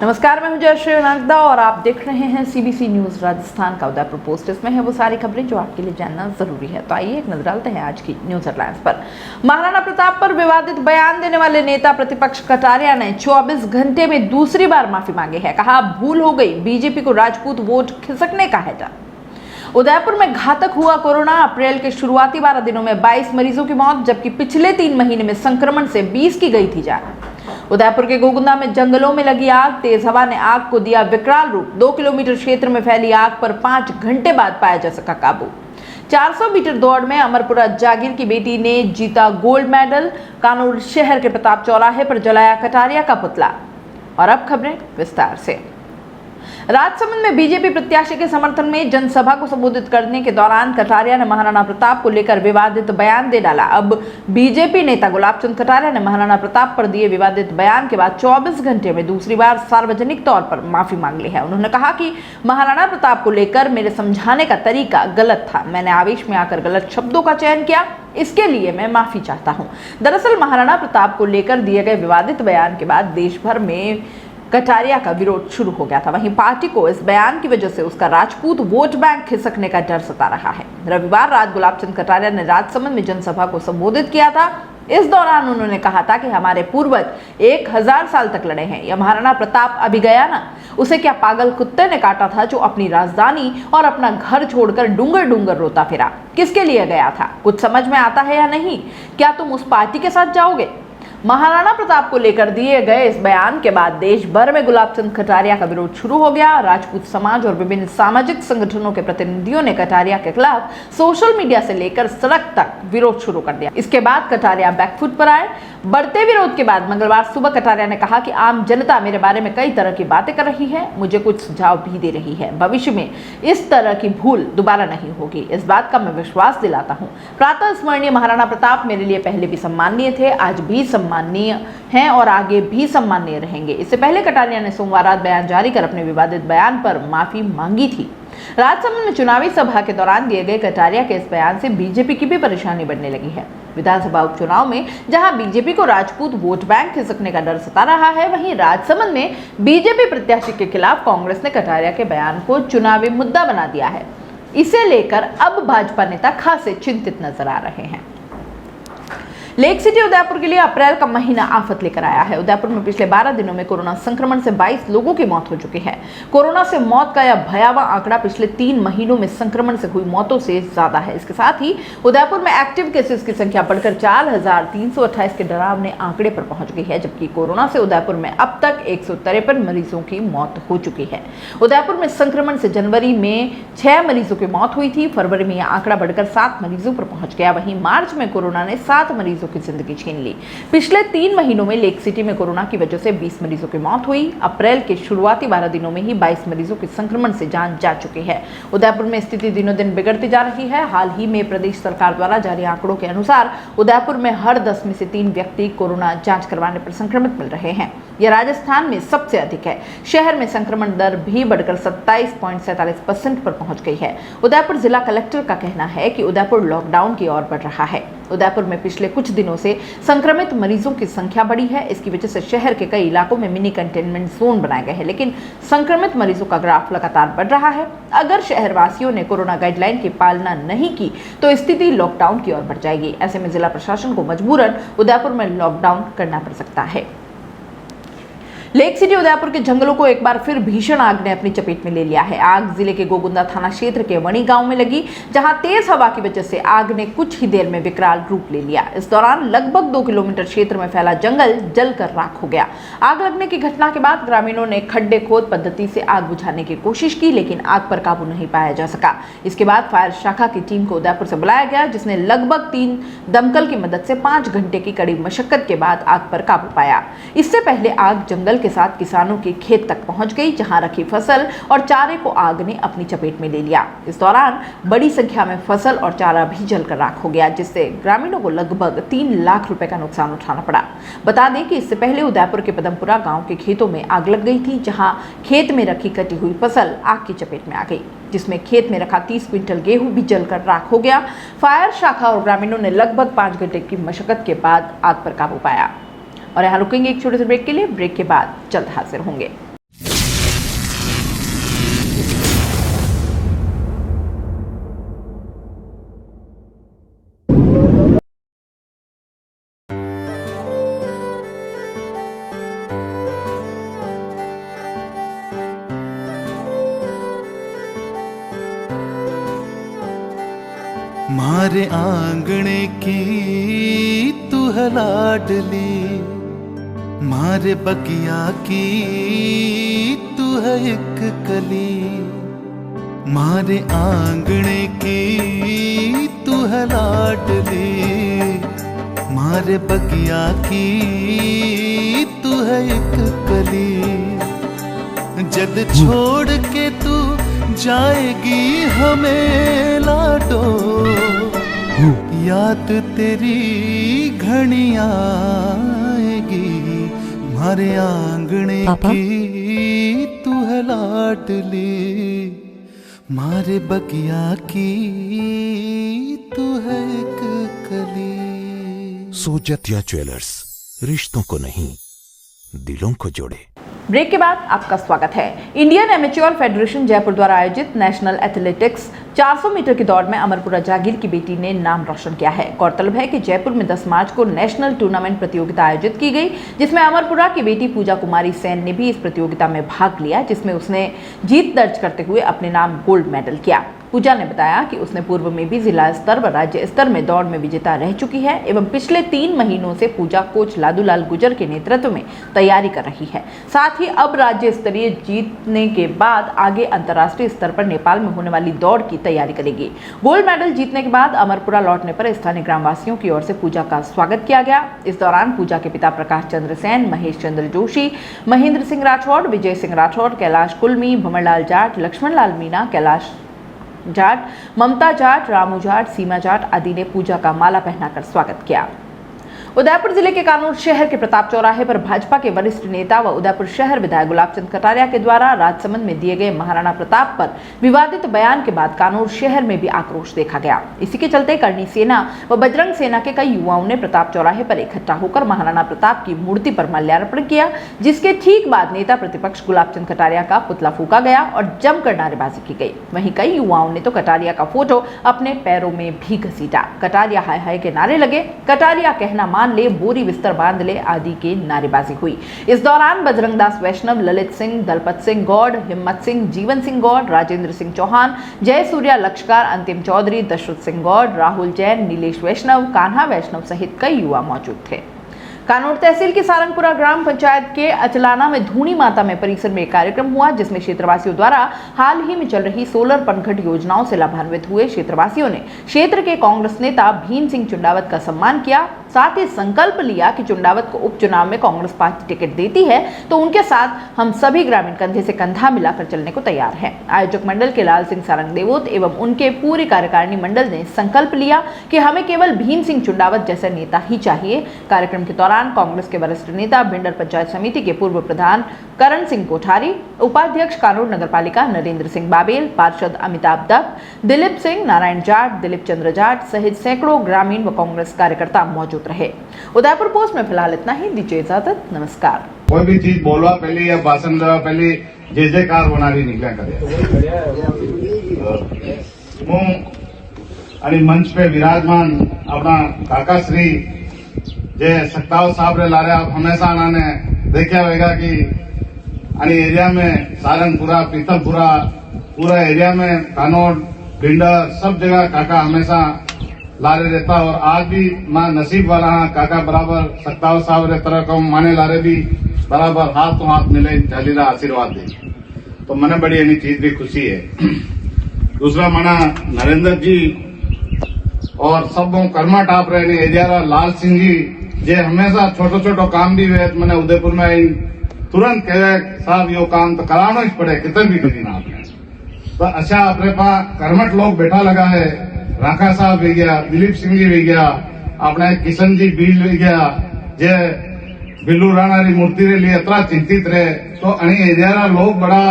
नमस्कार, मैं हूं जयश्री नागदा और आप देख रहे हैं सीबीसी न्यूज राजस्थान का उदयपुर पोस्ट। इसमें है वो सारी खबरें जो आपके लिए जानना जरूरी है। तो आइए एक नजर डालते हैं आज की न्यूज हेडलाइंस पर। महाराणा प्रताप पर विवादित बयान देने वाले नेता प्रतिपक्ष कटारिया ने 24 घंटे में दूसरी बार माफी मांगी है। कहा, भूल हो गई, बीजेपी को राजपूत वोट खिसकने का है डर। उदयपुर में घातक हुआ कोरोना। अप्रैल के शुरुआती 12 दिनों में 22 मरीजों की मौत, जबकि पिछले 3 महीने में संक्रमण से 20 की गई थी जान। उदयपुर के गोगुंदा में जंगलों में लगी आग। तेज हवा ने आग को दिया विकराल रूप। 2 किलोमीटर क्षेत्र में फैली आग पर 5 घंटे बाद पाया जा सका काबू। 400 मीटर दौड़ में अमरपुरा जागीर की बेटी ने जीता गोल्ड मेडल। कानूर शहर के प्रताप चौराहे पर जलाया कटारिया का पुतला। और अब खबरें विस्तार से। राजसमंद में बीजेपी प्रत्याशी के समर्थन में जनसभा को संबोधित करने के दौरान कटारिया ने महाराणा प्रताप को लेकर विवादित बयान दे डाला। अब बीजेपी नेता गुलाबचंद कटारिया ने महाराणा प्रताप पर दिए विवादित बयान के बाद 24 घंटे में दूसरी बार सार्वजनिक तौर पर माफी मांग ली है। उन्होंने कहा कि महाराणा प्रताप को लेकर मेरे समझाने का तरीका गलत था। मैंने आवेश में आकर गलत शब्दों का चयन किया, इसके लिए मैं माफी चाहता हूं। दरअसल महाराणा प्रताप को लेकर दिए गए विवादित बयान के बाद देश भर में कटारिया का विरोध शुरू हो गया था। वहीं पार्टी को इस बयान की वजह से उसका राजपूत वोट बैंक खिसकने का डर सता रहा है। रविवार रात गुलाबचंद कटारिया ने राजसमंद में जनसभा को संबोधित किया था। इस दौरान उन्होंने कहा था कि हमारे पूर्वज 1000 साल तक लड़े हैं। यह महाराणा प्रताप अभी गया ना, उसे क्या पागल कुत्ते ने काटा था जो अपनी राजधानी और अपना घर छोड़कर डूंगर डूंगर रोता फिरा? किसके लिए गया था? कुछ समझ में आता है या नहीं? क्या तुम उस पार्टी के साथ जाओगे? महाराणा प्रताप को लेकर दिए गए इस बयान के बाद देश भर में गुलाबचंद कटारिया का विरोध शुरू हो गया। राजपूत समाज और विभिन्न सामाजिक संगठनों के प्रतिनिधियों ने कटारिया के खिलाफ सोशल मीडिया से लेकर सड़क तक विरोध शुरू कर दिया। इसके बाद कटारिया बैकफुट पर आए। बढ़ते विरोध के बाद मंगलवार सुबह कटारिया ने कहा कि आम जनता मेरे बारे में कई तरह की बातें कर रही है, मुझे कुछ सुझाव भी दे रही है। भविष्य में इस तरह की भूल दोबारा नहीं होगी, इस बात का मैं विश्वास दिलाता हूँ। प्रातः स्मरणीय महाराणा प्रताप मेरे लिए पहले भी सम्माननीय थे, आज भी सम्माननीय हैं और आगे भी सम्माननीय रहेंगे। इससे पहले कटारिया ने सोमवार रात बयान जारी कर अपने विवादित बयान पर माफी मांगी थी। राजसमंद में चुनावी सभा के दौरान दिए गए कटारिया के इस बयान से बीजेपी की भी परेशानी बढ़ने लगी है। विधानसभा उपचुनाव में जहां बीजेपी को राजपूत वोट बैंक खिसकने का डर सता रहा है, वहीं राजसमंद में बीजेपी प्रत्याशी के खिलाफ कांग्रेस ने कटारिया के बयान को चुनावी मुद्दा बना दिया है। इसे लेकर अब भाजपा नेता खासे चिंतित नजर आ रहे हैं। लेक सिटी उदयपुर के लिए अप्रैल का महीना आफत लेकर आया है। उदयपुर में पिछले 12 दिनों में कोरोना संक्रमण से 22 लोगों की मौत हो चुकी है। कोरोना से मौत का यह भयावह आंकड़ा पिछले 3 महीनों में संक्रमण से हुई मौतों से ज्यादा है। इसके साथ ही उदयपुर में एक्टिव केसेस की संख्या बढ़कर 4328 के डरावने आंकड़े पर पहुंच गई है, जबकि कोरोना से उदयपुर में अब तक 153 मरीजों की मौत हो चुकी है। उदयपुर में संक्रमण से जनवरी में 6 मरीजों की मौत हुई थी। फरवरी में यह आंकड़ा बढ़कर 7 मरीजों पर पहुंच गया। वहीं मार्च में कोरोना ने 7 मरीजों की जिंदगी छीन ली। पिछले 3 महीनों में लेक सिटी में कोरोना की वजह से 20 मरीजों की मौत हुई। अप्रैल के शुरुआती 12 दिनों में ही 22 मरीजों की संक्रमण से जान जा चुकी है। उदयपुर में स्थिति दिनों दिन बिगड़ती जा रही है। हाल ही में प्रदेश सरकार द्वारा जारी आंकड़ों के अनुसार उदयपुर में हर 10 में से 3 व्यक्ति कोरोना जांच करवाने पर संक्रमित मिल रहे हैं। यह राजस्थान में सबसे अधिक है। शहर में संक्रमण दर भी बढ़कर 27.47% पर पहुंच गई है। उदयपुर जिला कलेक्टर का कहना है कि उदयपुर लॉकडाउन की ओर बढ़ रहा है। उदयपुर में पिछले कुछ दिनों से संक्रमित मरीजों की संख्या बढ़ी है। इसकी वजह से शहर के कई इलाकों में मिनी कंटेनमेंट जोन बनाए गए हैं, लेकिन संक्रमित मरीजों का ग्राफ लगातार बढ़ रहा है। अगर शहरवासियों ने कोरोना गाइडलाइन की पालना नहीं की तो स्थिति लॉकडाउन की ओर बढ़ जाएगी। ऐसे में जिला प्रशासन को मजबूरन उदयपुर में लॉकडाउन करना पड़ सकता है। लेक सिटी उदयपुर के जंगलों को एक बार फिर भीषण आग ने अपनी चपेट में ले लिया है। आग जिले के गोगुंदा थाना क्षेत्र के वणी गांव में लगी, जहां तेज हवा की वजह से आग ने कुछ ही देर में विकराल रूप ले लिया। इस दौरान लगभग 2 किलोमीटर क्षेत्र में फैला जंगल जलकर राख हो गया। आग लगने की घटना के बाद ग्रामीणों ने खड्डे खोद पद्धति से आग बुझाने की कोशिश की, लेकिन आग पर काबू नहीं पाया जा सका। इसके बाद फायर शाखा की टीम को उदयपुर से बुलाया गया, जिसने लगभग 3 दमकल की मदद से 5 घंटे की कड़ी मशक्कत के बाद आग पर काबू पाया। इससे पहले आग जंगल के साथ किसानों के खेत तक पहुंच गई, जहां रखी फसल और चारे को आग ने अपनी चपेट में ले लिया। इस दौरान बड़ी संख्या में फसल और चारा भी जलकर राख हो गया, जिससे ग्रामीणों को लगभग 3 लाख रुपए का नुकसान उठाना पड़ा। बता दें कि इससे पहले उदयपुर के पदमपुरा गांव के खेतों में आग लग गई थी, जहां खेत में रखी कटी हुई फसल आग की चपेट में आ गई, जिसमें खेत में रखा 30 क्विंटल गेहूं भी जलकर राख हो गया। फायर शाखा और ग्रामीणों ने लगभग 5 घंटे की मशक्कत के बाद आग पर काबू पाया। और यहाँ रुकेंगे एक छोटे से ब्रेक के लिए। ब्रेक के बाद जल्द हाजिर होंगे। मारे आंगणे की तू है लाडली, मारे बगिया की तू है एक कली, मारे आंगणे की तू है लाडली, मारे बगिया की तू है एक कली। जद छोड़ के तू जाएगी हमें लाडो, याद तेरी घनी आएगी, मारे आंगणे की तू है लाडली, मारे बगिया की तू है एक कली। सोजतिया ज्वेलर्स, रिश्तों को नहीं दिलों को जोड़े। ब्रेक के बाद आपका स्वागत है। इंडियन एमेच्योर फेडरेशन जयपुर द्वारा आयोजित नेशनल एथलेटिक्स 400 मीटर की दौड़ में अमरपुरा जागीर की बेटी ने नाम रोशन किया है। गौरतलब है कि जयपुर में 10 मार्च को नेशनल टूर्नामेंट प्रतियोगिता आयोजित की गई, जिसमें अमरपुरा की बेटी पूजा कुमारी सेन ने भी इस प्रतियोगिता में भाग लिया, जिसमें उसने जीत दर्ज करते हुए अपने नाम गोल्ड मेडल किया। पूजा ने बताया कि उसने पूर्व में भी जिला स्तर व राज्य स्तर में दौड़ में विजेता रह चुकी है एवं पिछले 3 महीनों से पूजा कोच लादूलाल गुजर के नेतृत्व में तैयारी कर रही है। साथ ही अब राज्य स्तरीय जीतने के बाद आगे अंतर्राष्ट्रीय स्तर पर नेपाल में होने वाली दौड़ की तैयारी करेगी। गोल्ड मेडल जीतने के बाद अमरपुरा लौटने पर स्थानीय ग्रामवासियों की ओर से पूजा का स्वागत किया गया। इस दौरान पूजा के पिता प्रकाश चंद्र सेन, महेश चंद्र जोशी, महेंद्र सिंह राठौड़, विजय सिंह राठौड़, कैलाश कुलमी, भंवरलाल जाट, लक्ष्मण लाल मीणा, कैलाश जाट, ममता जाट, रामू जाट, सीमा जाट आदि ने पूजा का माला पहनाकर स्वागत किया। उदयपुर जिले के कानूर शहर के प्रताप चौराहे पर भाजपा के वरिष्ठ नेता व उदयपुर शहर विधायक गुलाबचंद कटारिया के द्वारा राजसमंद में दिए गए महाराणा प्रताप पर विवादित बयान के बाद कानूर शहर में भी आक्रोश देखा गया। इसी के चलते करणी सेना व बजरंग सेना के कई युवाओं ने प्रताप चौराहे पर इकट्ठा होकर महाराणा प्रताप की मूर्ति पर माल्यार्पण किया, जिसके ठीक बाद नेता प्रतिपक्ष गुलाबचंद कटारिया का पुतला फूका गया और जमकर नारेबाजी की गई। वहीं कई युवाओं ने तो कटारिया का फोटो अपने पैरों में भी घसीटा। कटारिया हाय हाय के नारे लगे, कटारिया कहना मान ले, बोरी बिस्तर बांध ले आदि की नारेबाजी हुई। इस दौरान बजरंगदास वैष्णव, ललित सिंह, दलपत सिंह गौड़, हिम्मत सिंह, जीवन सिंह गौड़, राजेंद्र सिंह चौहान, जय सूर्या लक्षकार, अंतिम चौधरी, दशरथ सिंह गौड़, राहुल जैन, नीलेश वैष्णव, कान्हा वैष्णव सहित कई युवा मौजूद थे। कानूर तहसील की सारंगपुरा ग्राम पंचायत के अचलाना में धूनी माता में परिसर में एक कार्यक्रम हुआ, जिसमें क्षेत्रवासियों द्वारा हाल ही में चल रही सोलर पनघट योजनाओं से लाभान्वित हुए क्षेत्रवासियों ने क्षेत्र के कांग्रेस नेता भीम सिंह चुंडावत का सम्मान किया। साथ ही संकल्प लिया कि चुंडावत को उपचुनाव में कांग्रेस पार्टी टिकट देती है तो उनके साथ हम सभी ग्रामीण कंधे से कंधा मिलाकर चलने को तैयार हैं। आयोजक मंडल के लाल सिंह सारंगदेवोत एवं उनके पूरी कार्यकारिणी मंडल ने संकल्प लिया कि हमें केवल भीम सिंह चुंडावत जैसा नेता ही चाहिए। कार्यक्रम के दौरान कांग्रेस के वरिष्ठ नेता भिंडर पंचायत समिति के पूर्व प्रधान करण सिंह कोठारी, उपाध्यक्ष कानूर नगरपालिका नरेंद्र सिंह बाबेल, पार्षद अमिताभ दत्त, दिलीप सिंह, नारायण जाट, दिलीप चंद्र जाट सहित सैकड़ों ग्रामीण व कांग्रेस कार्यकर्ता मौजूद रहे। उदयपुर पोस्ट में फिलहाल इतना ही। दीजिए इजाजत, नमस्कार। कोई भी चीज बोलवा पहले या भाषण देवा पहले जय जयकार बनावी निकला करे। હું મંચ पे विराजमान अपना काका श्री जे सख्ताव साहब रे लारे आप हमेशा आने देखा होगा कि एरिया में सारंगपुरा, पीतलपुरा, पूरा एरिया में कानोड़, भिंडर सब जगह काका हमेशा लारे रहता। और आज भी मैं नसीब वाला हाँ, काका बराबर सख्ताव साहब रे तरह को माने लारे भी बराबर हाथ तो हाथ मिले चालीरा आशीर्वाद दे, तो मैंने बड़ी यानी चीज भी खुशी है। दूसरा मना नरेंद्र जी और सब कर्मा टाप रहे एरिया लाल सिंह जी जे हमेशा छोटो छोटो काम भी हुए मैंने उदयपुर में तुरंत कहे साहब यो काम तो कराना ही पड़े कितने भी कभी ना आपने। तो अच्छा अपने पास कर्मठ लोग बैठा लगा है, राखा साहब भी गया, दिलीप सिंह जी भी गया, अपने किशन जी बील भी गया, जे बिल्लू राणा री मूर्ति रे लिए इतना चिंतित रहे। तो अणी एरिया लोग बड़ा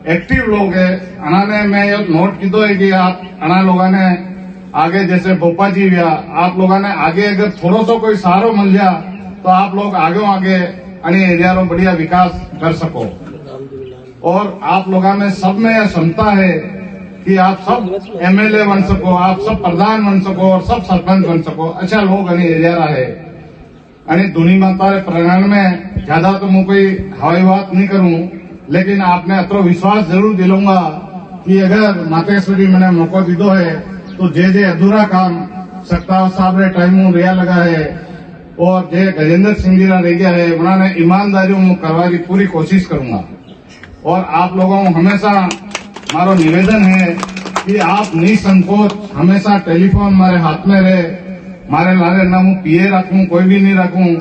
एक्टिव लोग है। अनाने मैं ये नोट की है कि आप अना लोगों ने आगे जैसे बोपा जी हुआ, आप लोगों ने आगे अगर थोड़ा सा कोई सहारो मिल जा तो आप लोग आगे अने एरिया में बढ़िया विकास कर सको। और आप लोगों में सब में यह क्षमता है कि आप सब एमएलए बन सको, आप सब प्रधान बन सको और सब सरपंच बन सको। अच्छा लोग अने एरिया है अने धुनी माता रे प्रणाम में ज्यादा तो मैं कोई हवाई बात नहीं करूं, लेकिन आपने अतो विश्वास जरूर दिलूंगा कि अगर मातेश्वरी मैंने मौको दीदो है तो जे अधूरा काम सख्ताव साहब रे टाइम रिया लगा है और जे गजेंद्र सिंह जी रह गया है उन्होंने ईमानदारी करवा की पूरी कोशिश करूंगा। और आप लोगों को हमेशा मारो निवेदन है कि आप निसंकोच हमेशा टेलीफोन मारे हाथ में रहे, मारे लारे ना हूं पीए रखूं कोई भी नहीं रखूं,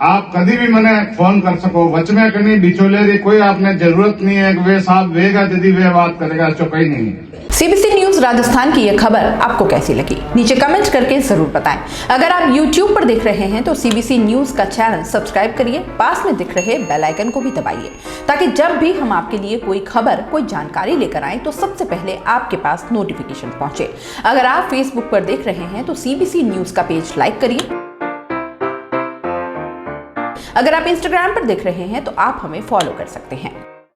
आप कभी भी मैंने फोन कर सको, बच में कहीं बिचौले की कोई आपने जरूरत नहीं है कि वे साहब वेगा यदि वे बात करेगा चौपाई नहीं। सीबीसी न्यूज राजस्थान की यह खबर आपको कैसी लगी नीचे कमेंट करके जरूर बताएं। अगर आप YouTube पर देख रहे हैं तो सीबीसी न्यूज का चैनल सब्सक्राइब करिए, पास में दिख रहे बेल आइकन को भी दबाइए ताकि जब भी हम आपके लिए कोई खबर कोई जानकारी लेकर आए तो सबसे पहले आपके पास नोटिफिकेशन पहुंचे। अगर आप फेसबुक पर देख रहे हैं तो सीबीसी न्यूज का पेज लाइक करिए। अगर आप इंस्टाग्राम पर देख रहे हैं तो आप हमें फॉलो कर सकते हैं।